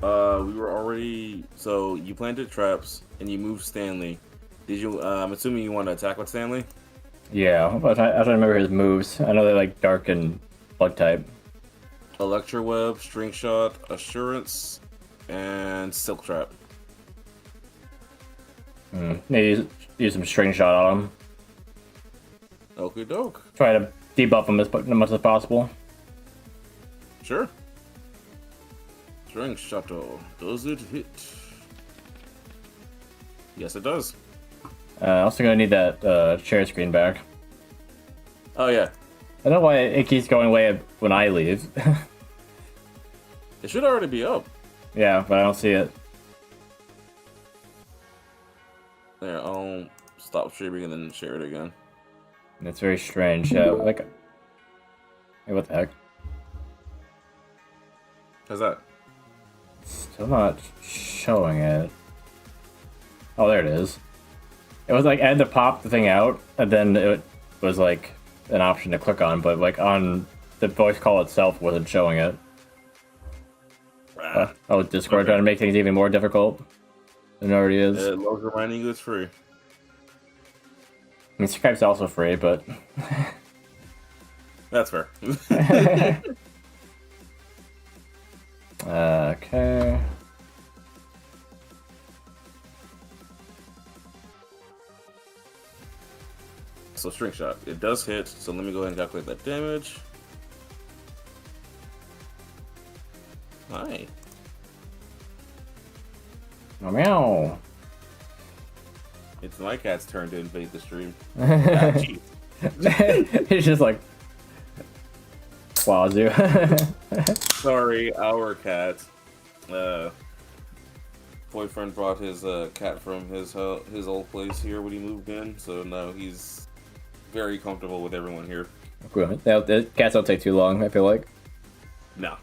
We were already. So you planted traps and you moved Stanley. Did you? I'm assuming you want to attack with Stanley. Yeah, I don't remember his moves. I know they're like dark and bug type. Electro Web, String Shot, Assurance, and Silk Trap. Maybe use some string shot on him. Okie doke. Try to debuff him as much as possible. Sure. String Shot. Does it hit? Yes, it does. Also gonna need that share screen back. Oh yeah. I don't know why it keeps going away when I leave. It should already be up. Yeah, but I don't see it. There, I'll stop streaming and then share it again. And it's very strange. Yeah, like, hey, what the heck? How's that? Still not showing it. Oh, there it is. It was like I had to pop the thing out, and then it was like an option to click on, but like on the voice call itself wasn't showing it. Oh, Discord Okay. trying to make things even more difficult than it already is. Load reminding you it's free. I mean, Skype's also free, but That's fair. okay. So String Shot, it does hit. So let me go ahead and calculate that damage. Hi. Oh, meow. It's my cat's turn to invade the stream. He's just like claws you. Sorry, our cat. Boyfriend brought his cat from his old place here when he moved in, so now he's very comfortable with everyone here. Cool. The cats don't take too long, I feel like. No.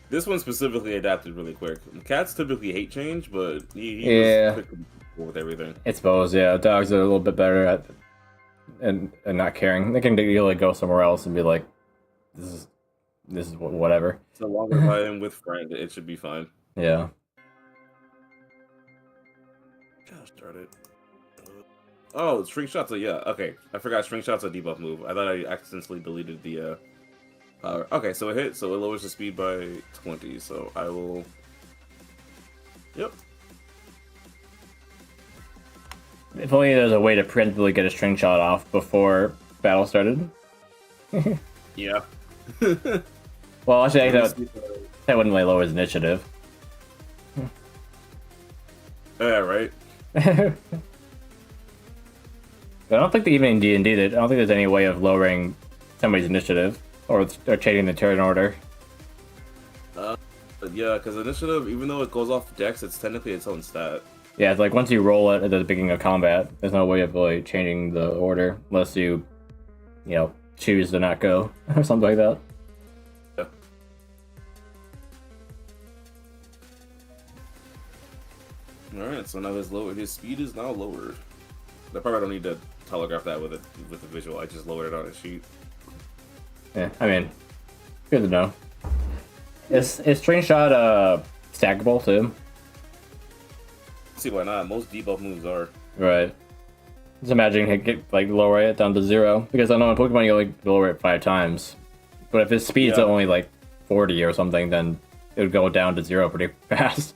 This one specifically adapted really quick. Cats typically hate change, but he Yeah. was quick with everything. I suppose, yeah. Dogs are a little bit better at and not caring. They can usually go somewhere else and be like, this is whatever. So long as I am with friend, it should be fine. Yeah. Gosh darn it. Oh, String Shot's yeah, okay. I forgot String Shot's a debuff move. I thought I accidentally deleted the power. Okay, so it hit, so it lowers the speed by 20, so I will... Yep. If only there's a way to preemptively get a string shot off before battle started. Yeah. Well, actually, that wouldn't really lower his initiative. Yeah, right? I don't think that even in D&D, I don't think there's any way of lowering somebody's initiative or changing the turn order. Yeah, because initiative, even though it goes off Dex, it's technically its own stat. Yeah, it's like once you roll it at the beginning of combat, there's no way of really changing the order unless you choose to not go or something like that. Yeah. Alright, so now his speed is now lowered. I probably don't need to telegraph that with the visual. I just lowered it on a sheet. Yeah, I mean, good to know. Is string shot stackable too? See why not? Most debuff moves are. Right. Just imagine he get lower it down to 0 because I know in Pokemon you only lower it 5 times, but if his speed's only like 40 or something, then it would go down to 0 pretty fast.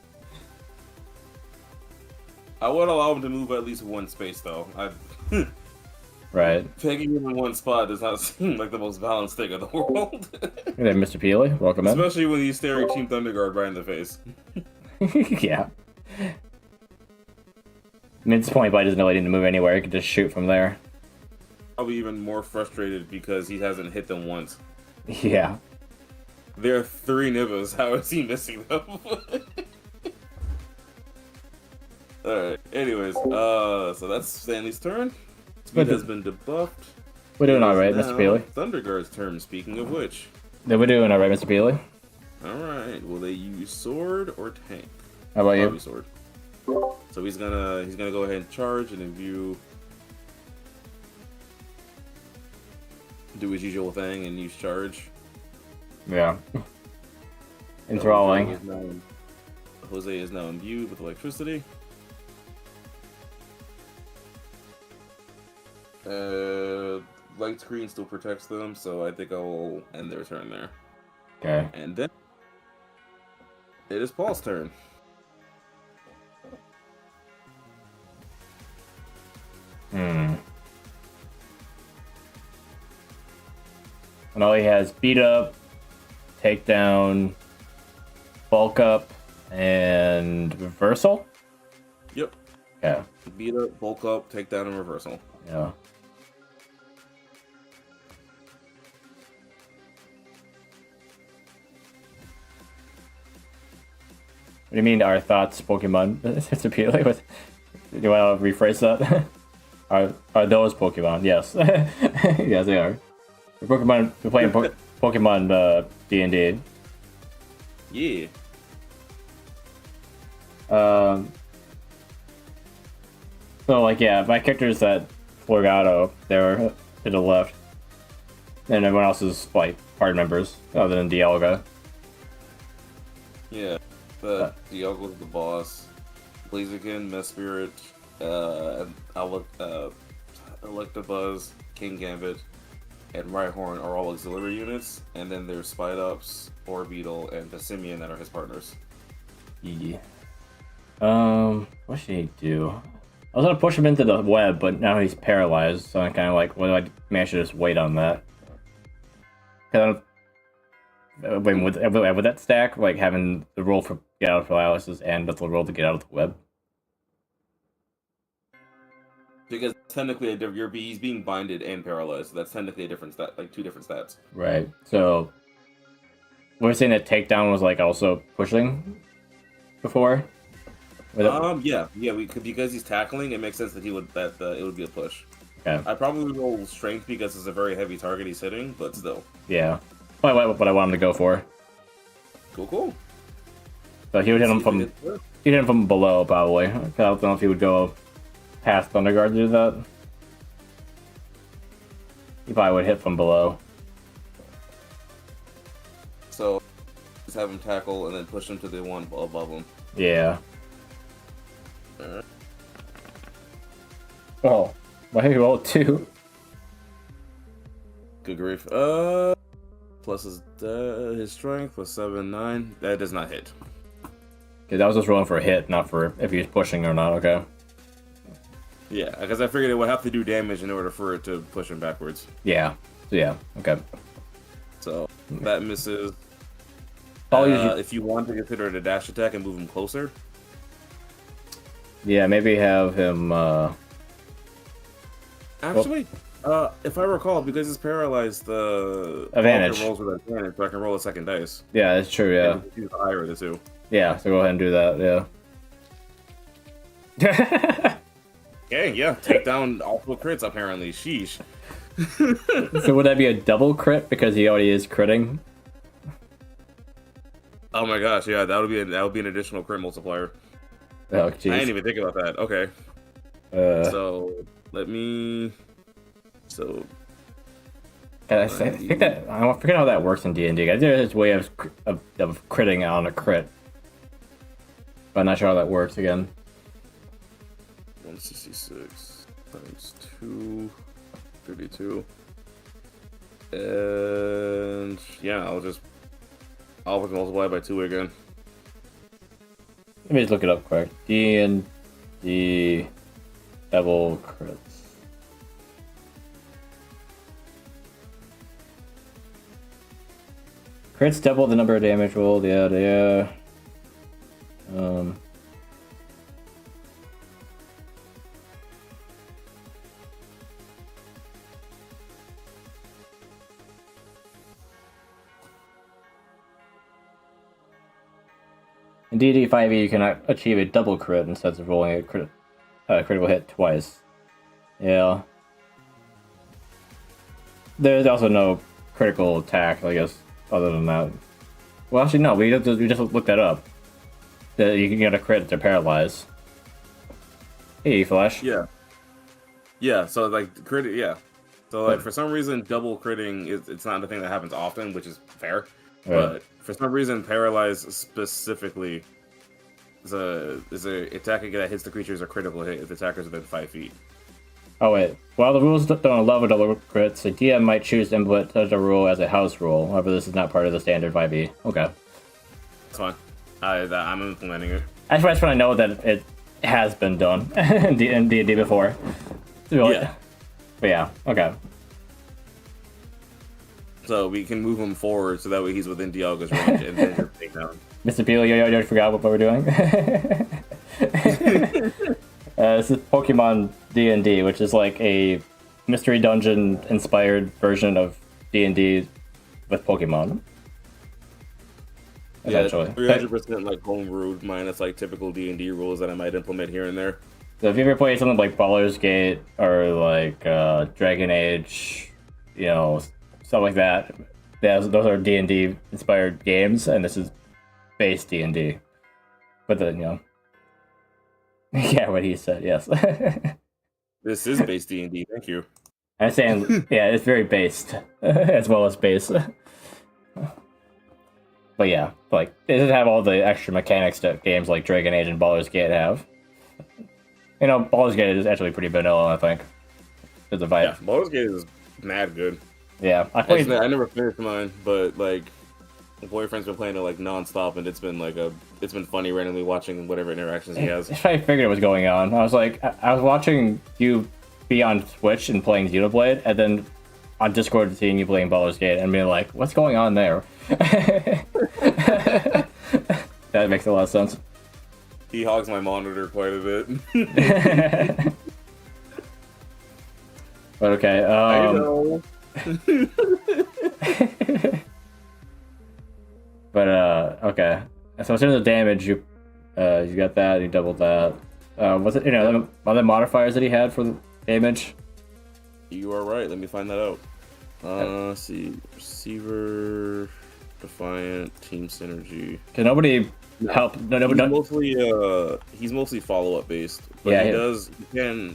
I would allow him to move at least one space though. Right. Pegging him in one spot does not seem like the most balanced thing in the world. Hey there, Mr. Peely. Welcome in. Especially when he's staring Team Thunderguard right in the face. Yeah. I mean, at this point, he doesn't really need to move anywhere. He can just shoot from there. I'll be even more frustrated because he hasn't hit them once. Yeah. There are 3 Nibbles. How is he missing them? Alright, anyways, so that's Stanley's turn. Speed has been debuffed. We're doing alright, Mr. Peely. Thunderguard's turn, speaking of which. We're doing alright, Mr. Peely. Alright, will they use sword or tank? How about you? Probably sword. So he's gonna go ahead and charge and imbue. Do his usual thing and use charge. Yeah. Enthralling. Jose is now imbued with electricity. Light screen still protects them, so I think I'll end their turn there. Okay. And then it is Paul's turn. And all he has beat up, takedown, bulk up, and reversal? Yep. Yeah. Beat up, bulk up, takedown, and reversal. Yeah. What do you mean, our thoughts, Pokemon? It's appealing. Do you want to rephrase that? Are those Pokemon? Yes. Yes, they are. We're playing Pokemon D&D. Yeah. So, like, yeah, my character's at Florgato. They're to the left. And everyone else is, like, party members, other than Dialga. Yeah. Dialga's the boss. Blaziken, Mesprit, Electabuzz, King Gambit, and Rhyhorn are all auxiliary units. And then there's Spidops, Orbeetle, and Passimian that are his partners. Yeah. What should he do? I was gonna push him into the web, but now he's paralyzed, so I'm kind of like, what do I maybe I should just wait on that? Cause would that stack like having the roll for get out of paralysis and the roll to get out of the web? Because technically, he's being binded and paralyzed. So that's technically a different stat, like two different stats. Right. So we're saying that takedown was like also pushing before. Yeah. Because he's tackling, it makes sense that it would be a push. Okay. I probably roll strength because it's a very heavy target he's hitting, but still. Yeah. What I want him to go for. Cool. So he would hit him from below, probably. I don't know if he would go past Thunder Guard to do that. He probably would hit from below. So just have him tackle and then push him to the one above him. Yeah. Alright. Oh, why he rolled 2? Good grief. Plus his strength plus 7, 9. That does not hit. Okay, that was just rolling for a hit, not for if he was pushing or not. Okay. Yeah, because I figured it would have to do damage in order for it to push him backwards. Yeah. Okay. So that misses. If you want to consider it a dash attack and move him closer. Yeah, maybe have him. Actually, if I recall, because it's paralyzed, the advantage rolls with advantage, so I can roll a second dice. Yeah, that's true. Yeah. Choose the higher of the two. Yeah. So go ahead and do that. Yeah. Okay. Yeah. Take down also crits. Apparently. Sheesh. So would that be a double crit because he already is critting? Oh my gosh! Yeah, that would be an additional crit multiplier. Oh jeez. I didn't even think about that. Okay. So let me. So. I think that I forget how that works in D&D. There's a way of critting on a crit, but I'm not sure how that works again. 166 times 2, 32, and yeah, I'll multiply by 2 again. Let me just look it up quick. D&D double crits. Crits double the number of damage rolled. Yeah. In D&D 5e, you can achieve a double crit instead of rolling a critical hit twice. Yeah. There's also no critical attack, I guess, other than that. Well, actually, no. We just looked that up. That you can get a crit to paralyze. Hey, Flash. Yeah. So like crit. Yeah. So like for some reason, double critting it's not a thing that happens often, which is fair. Right. But for some reason, paralyze specifically is a attack that hits the creature is a critical hit if the attacker is within 5 feet. Oh wait, while the rules don't allow double crits, the DM might choose to implement such a rule as a house rule. However, this is not part of the standard 5e. Okay. It's fine. I'm implementing it. I just want to know that it has been done in D&D before. Yeah. But yeah, okay. So we can move him forward so that way he's within Dialga's range and then you're taking down. Mr. Peel, you already forgot what we're doing? This is Pokemon D&D, which is like a mystery dungeon inspired version of D&D with Pokemon. Essentially. Yeah, 300% like homebrew minus like typical D&D rules that I might implement here and there. So if you ever play something like Baldur's Gate or like Dragon Age, you know, stuff like that, those are D&D inspired games, and this is base D&D. But then, you know, yeah, what he said, yes. This is base D&D, thank you. I'm saying, yeah, it's very based as well as base. But yeah, like, it doesn't have all the extra mechanics that games like Dragon Age and Baldur's Gate have. You know, Baldur's Gate is actually pretty vanilla, I think. It's a vibe. Yeah, Baldur's Gate is mad good. Yeah, I never finished mine, but like, my boyfriend's been playing it like non-stop, and it's been funny randomly watching whatever interactions he has. I figured it was going on. I was like, I was watching you be on Twitch and playing Xenoblade, and then on Discord seeing you playing Baldur's Gate, and being like, what's going on there? That makes a lot of sense. He hogs my monitor quite a bit. But okay, I know. But okay. So in terms of damage, you got that, you doubled that. Was it, you know, other modifiers that he had for the damage? You are right. Let me find that out. Let's see. Receiver, Defiant, Team Synergy. Can nobody help? No, he's mostly follow-up based. But yeah, he can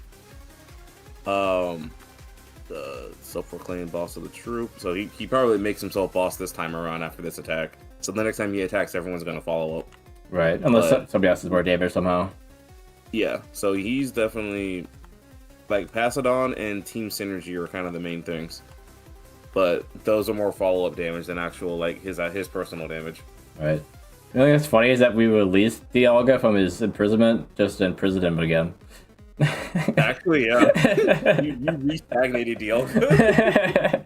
the self-proclaimed boss of the troop. So he probably makes himself boss this time around after this attack. So the next time he attacks, everyone's gonna follow up. Right, unless somebody else is more damage somehow. Yeah, so he's definitely like Passadon and Team Synergy are kind of the main things. But those are more follow-up damage than actual like his personal damage. Right. The only thing that's funny is that we released Dialga from his imprisonment just to imprison him again. Actually, yeah. you re-stagnated Dialga.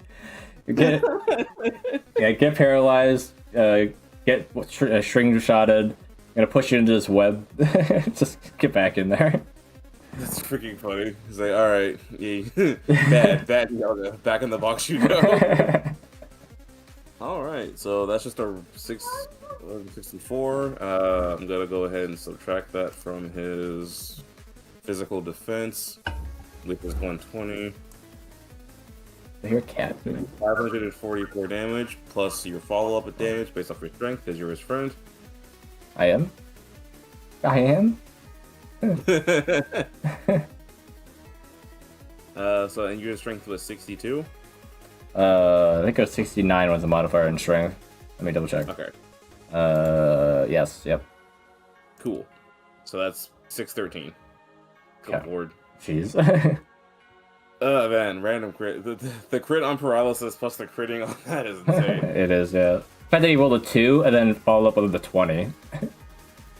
Get paralyzed, get string-shotted, gonna push you into this web. Just get back in there. That's freaking funny. He's like, alright, yeah, bad Dialga. Back in the box you go. Alright, so that's just a 1164. I'm gonna go ahead and subtract that from his physical defense, which is 120. I hear a cat. 544 damage, plus your follow-up damage based off your strength, because you're his friend. I am? So, and your strength was 62? I think it was 69 was the modifier in strength. Let me double check. Okay. Yes, yep. Cool. So that's 613. Good lord. Jeez. Man, random crit. The crit on paralysis plus the critting on that is insane. It is, yeah. The fact that he rolled a 2 and then followed up with the 20.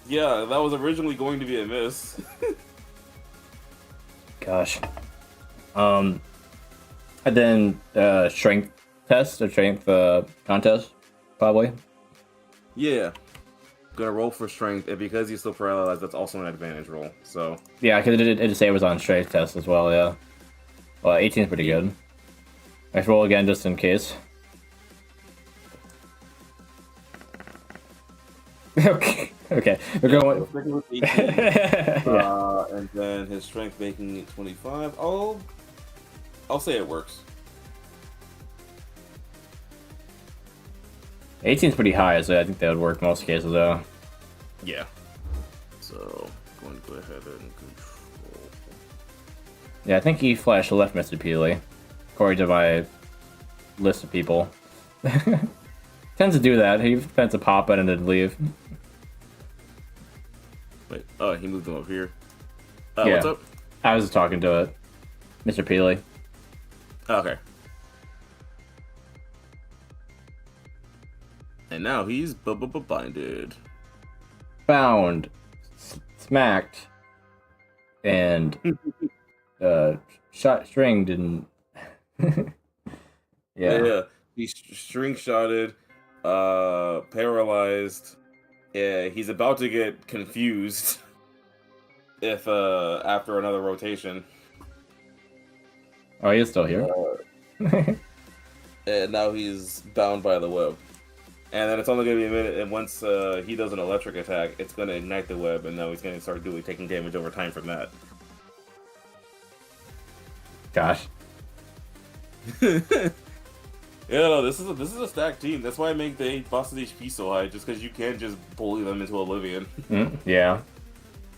Yeah, that was originally going to be a miss. Gosh. And then strength test or strength contest, probably. Yeah. Gonna roll for strength, and because he's still paralyzed, that's also an advantage roll. So yeah, because it did say it was on strength test as well. Yeah. Well, 18 is pretty good. Let's roll again just in case. Okay. Okay. We're going. So with 18, yeah. And then his strength making it 25. I'll say it works. 18 is pretty high, so I think that would work in most cases, though. Yeah. So, going to go ahead and control. Yeah, I think he flashed left Mr. Peely, according to my list of people. Tends to do that. He tends to pop in and then leave. Wait, oh, he moved them up here. Yeah. What's up? I was just talking to it, Mr. Peely. Okay. And now he's binded. Bound, smacked, and shot string didn't. Yeah. He's string shotted, paralyzed. Yeah, he's about to get confused if after another rotation. Oh, he is still here. And now he's bound by the web. And then it's only going to be a minute, and once he does an electric attack, it's going to ignite the web, and now he's going to start taking damage over time from that. Gosh. Yeah, no, this is a stacked team. That's why I make the boss's HP so high, just because you can't just bully them into oblivion. Yeah.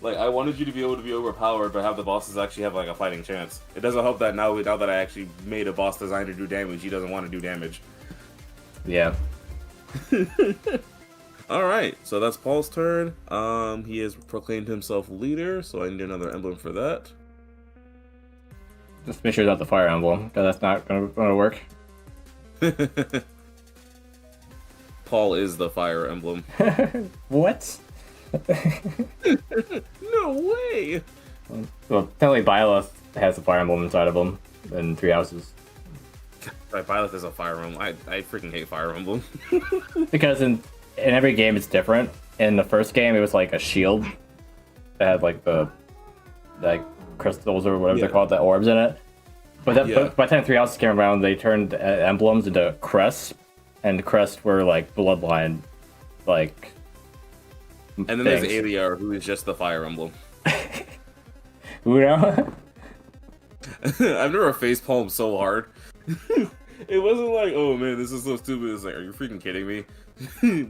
Like, I wanted you to be able to be overpowered, but have the bosses actually have, like, a fighting chance. It doesn't help that now that I actually made a boss designed to do damage, he doesn't want to do damage. Yeah. Alright, so that's Paul's turn. He has proclaimed himself leader, so I need another emblem for that. Just make sure that's the fire emblem, because that's not going to work. Paul is the fire emblem. What? No way! Well, technically Byleth has a fire emblem inside of him in 3 houses. Byleth is a fire emblem. I freaking hate fire emblem. Because in every game it's different. In the first game it was like a shield that had like the crystals or whatever they're called, the orbs in it. But by the time 3 houses came around, they turned emblems into crests, and the crests were like bloodline, like. And then there's Aliar, who is just the fire emblem. Uno? I've never facepalmed so hard. It wasn't like, oh man, this is so stupid. It's like, are you freaking kidding me?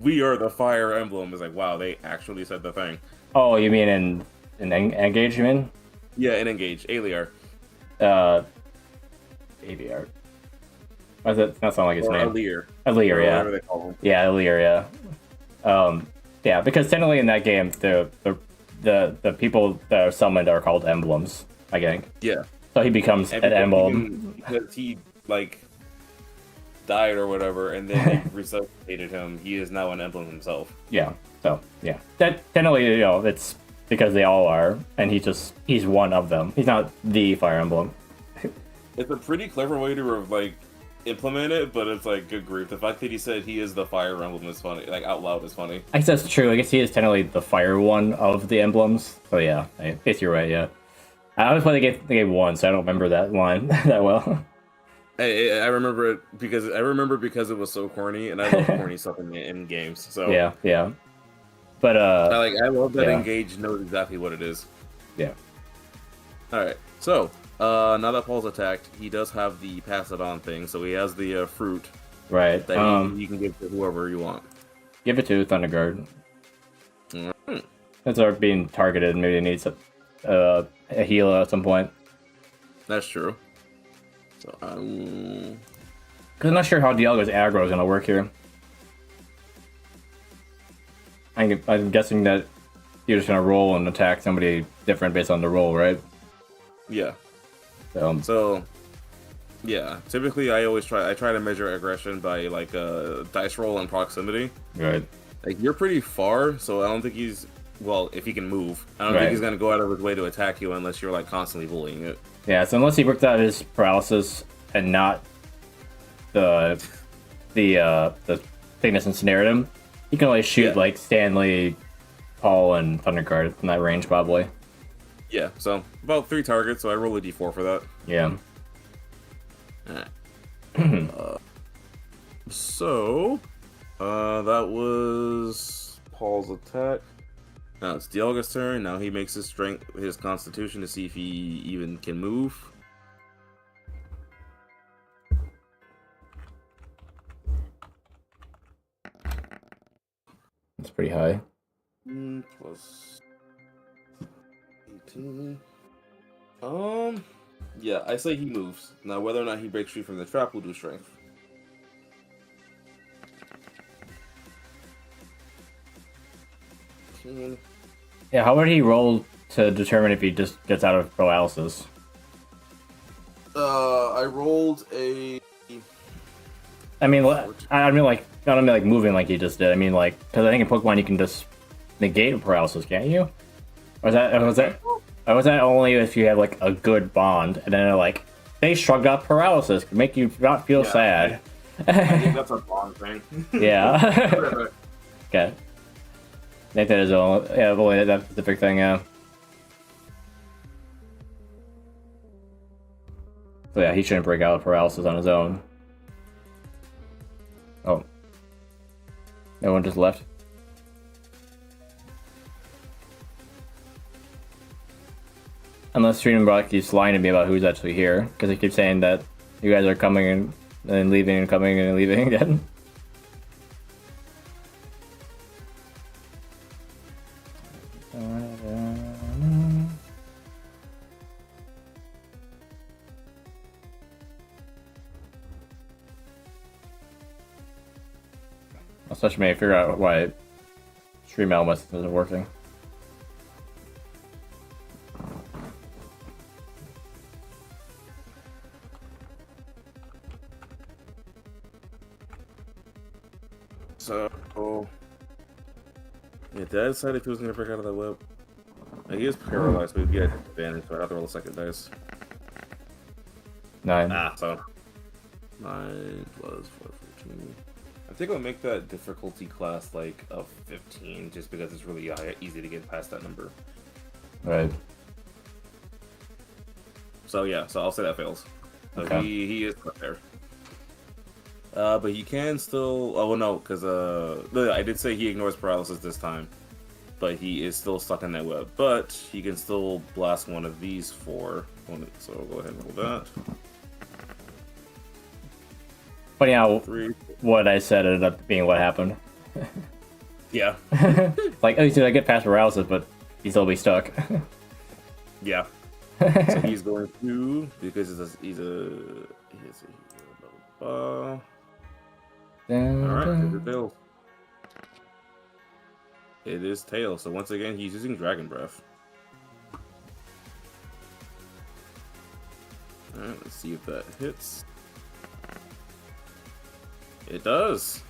We are the fire emblem. It's like, wow, they actually said the thing. Oh, you mean in Engage, you mean? Yeah, in Engage. Aliar. ABR. Why does it not sound like its name? Aliar. Aliar, yeah. Whatever they call him. Yeah, Aliar, yeah. Yeah, because technically in that game, the people that are summoned are called emblems, I think. Yeah. So he becomes an emblem. Because he, like, died or whatever, and then they resuscitated him, he is now an emblem himself. Yeah, so, yeah. That technically, you know, it's because they all are, and he's one of them. He's not the Fire Emblem. It's a pretty clever way to, like, implement it, but it's like, good grief. The fact that he said he is the Fire Emblem is funny. Like, out loud is funny. I guess that's true. I guess he is technically the fire one of the emblems. So yeah, I guess you're right, yeah. I always play the game once, so I don't remember that line that well. I remember it because it was so corny, and I love corny stuff in games. So yeah. But I love that Engage knows exactly what it is. Yeah. All right. So now that Paul's attacked, he does have the pass it on thing. So he has the fruit. Right. That you can give to whoever you want. Give it to Thunderguard. Mm-hmm. Since they're being targeted, maybe it needs a heal at some point. That's true. So because I'm not sure how Dialga's aggro is gonna work here. I'm guessing that you're just gonna roll and attack somebody different based on the roll, right? Yeah. So yeah. Typically, I try to measure aggression by like dice roll and proximity. Right. Like you're pretty far, so I don't think he's if he can move. I don't think he's gonna go out of his way to attack you unless you're like constantly bullying it. Yeah. So unless he worked out his paralysis and not the thing that's ensnared him, he can only shoot like Stanley, Paul, and Thunderguard from that range probably. Yeah, so about 3 targets, so I roll a d4 for that. Yeah. Alright. That was Paul's attack. Now it's Dialga's turn. Now he makes his constitution to see if he even can move. That's pretty high. Plus 18. Yeah, I say he moves. Now, whether or not he breaks free from the trap will do strength. Yeah, how would he roll to determine if he just gets out of paralysis? I rolled a. I mean, I mean, like, not only like moving like he just did. I mean, like, because I think in Pokemon you can just negate paralysis, can't you? Or was that only if you had like a good bond, and then like they shrugged off paralysis, can make you not feel sad. I think that's a bond thing. Yeah. Okay. I think that is all. Yeah, boy, that's the big thing. Yeah. So yeah, he shouldn't break out of paralysis on his own. Oh. No one just left. Unless Stream Brock keeps lying to me about who's actually here, because he keeps saying that you guys are coming and leaving and coming and leaving again. Such may figure out why Stream Elmas isn't working. So, yeah, Dad decided he was gonna break out of that web. Like, he is paralyzed, but he'd get advantage, so I'd have to roll a second dice. 9. So 9 plus 4, 14. I think I'll make that difficulty class like a 15, just because it's really easy to get past that number. Right. So yeah, so I'll say that fails. So Okay. he is put there. But he can still. Oh well, no, because I did say he ignores paralysis this time, but he is still stuck in that web. But he can still blast one of these 4. So I'll go ahead and roll that. Funny how 3. what I said ended up being what happened. Yeah. Like, oh, I get past paralysis, but he'd still be stuck. Yeah. So he's going to, because he's a blah, blah, blah. Alright, here's the tail. It is tail, so once again he's using Dragon Breath. Alright, let's see if that hits. It does.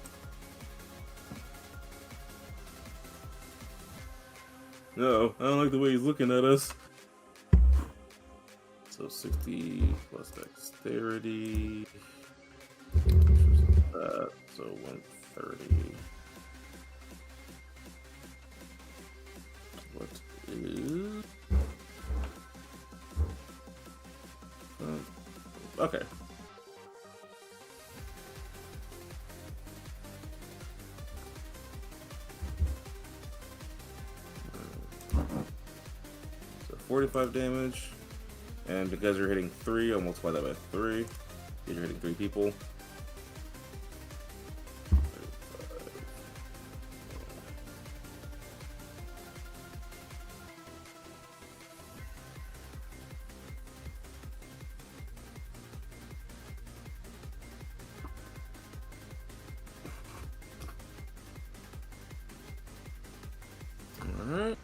No, I don't like the way he's looking at us. So 60 plus dexterity. That, so 130. What is? Okay. So 45 damage. And because you're hitting 3, I'll multiply that by 3. You're hitting 3 people. Alright.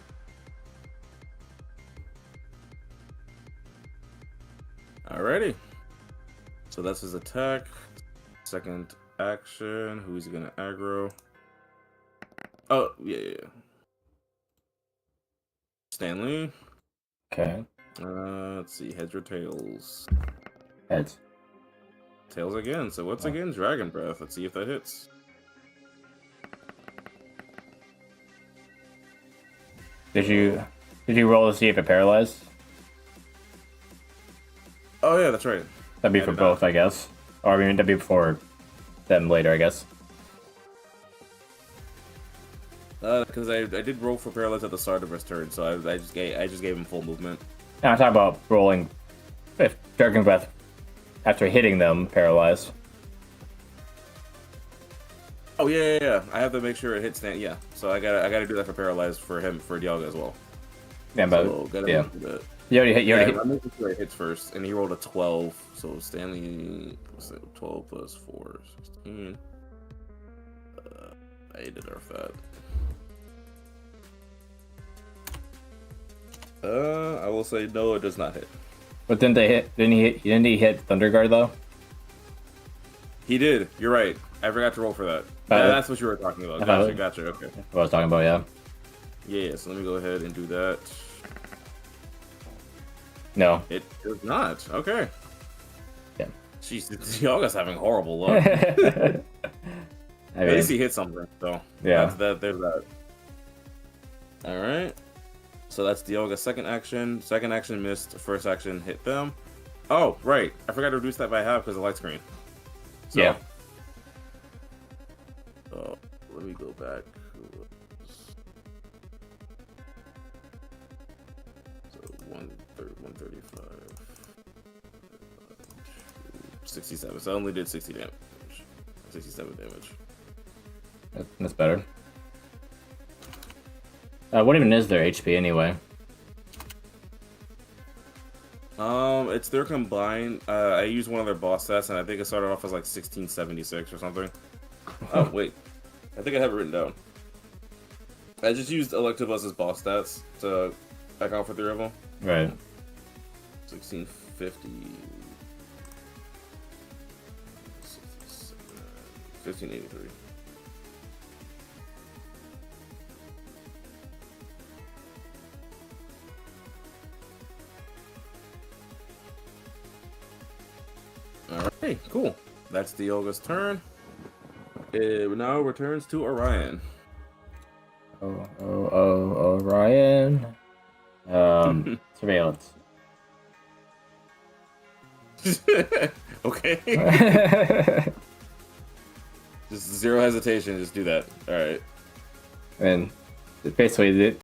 Alrighty. So that's his attack. Second action. Who's he gonna aggro? Oh, yeah. Stanley. Okay. Let's see. Heads or tails? Heads. Tails again. So once again, Dragon Breath. Let's see if that hits. Did you roll to see if it paralyzed? Oh yeah, that's right. That'd be for both, I guess. Or I mean, that'd be for them later, I guess. Because I did roll for paralyze at the start of his turn, so I just gave him full movement. Now I'm talking about rolling if Dragon Breath after hitting them paralyzed. Oh yeah. I have to make sure it hits Stan. Yeah, so I gotta do that for paralyzed for him for Dialga as well. Yeah, but So, yeah, do that. you already hit. I'm making sure it hits first, and he rolled a 12. So Stanley, 12 plus 4, 16. I did nerf that. I will say no, it does not hit. But didn't they hit? Didn't he hit Thunder Guard though? He did. You're right. I forgot to roll for that. That's what you were talking about. Gotcha. Okay. What I was talking about, yeah. Yeah. So let me go ahead and do that. No. It does not. Okay. Yeah. Jeez, Dialga's having horrible luck. At least he hit something, so yeah. There's that. All right. So that's Dialga's second action. Second action missed. First action hit them. Oh, right. I forgot to reduce that by half because of light screen. So, yeah. Let me go back. So 135. 67. So I only did 60 damage. 67 damage. That's better. What even is their HP anyway? It's their combined. I used one of their boss stats, and I think it started off as like 1676 or something. Oh wait, I think I have it written down. I just used Electabuzz' boss stats to account for 3 of them. Right. 1650. 1583. Alright, cool. That's Dialga's turn. It now returns to Orion. Orion. Surveillance. Okay. Just zero hesitation, just do that. Alright. And basically,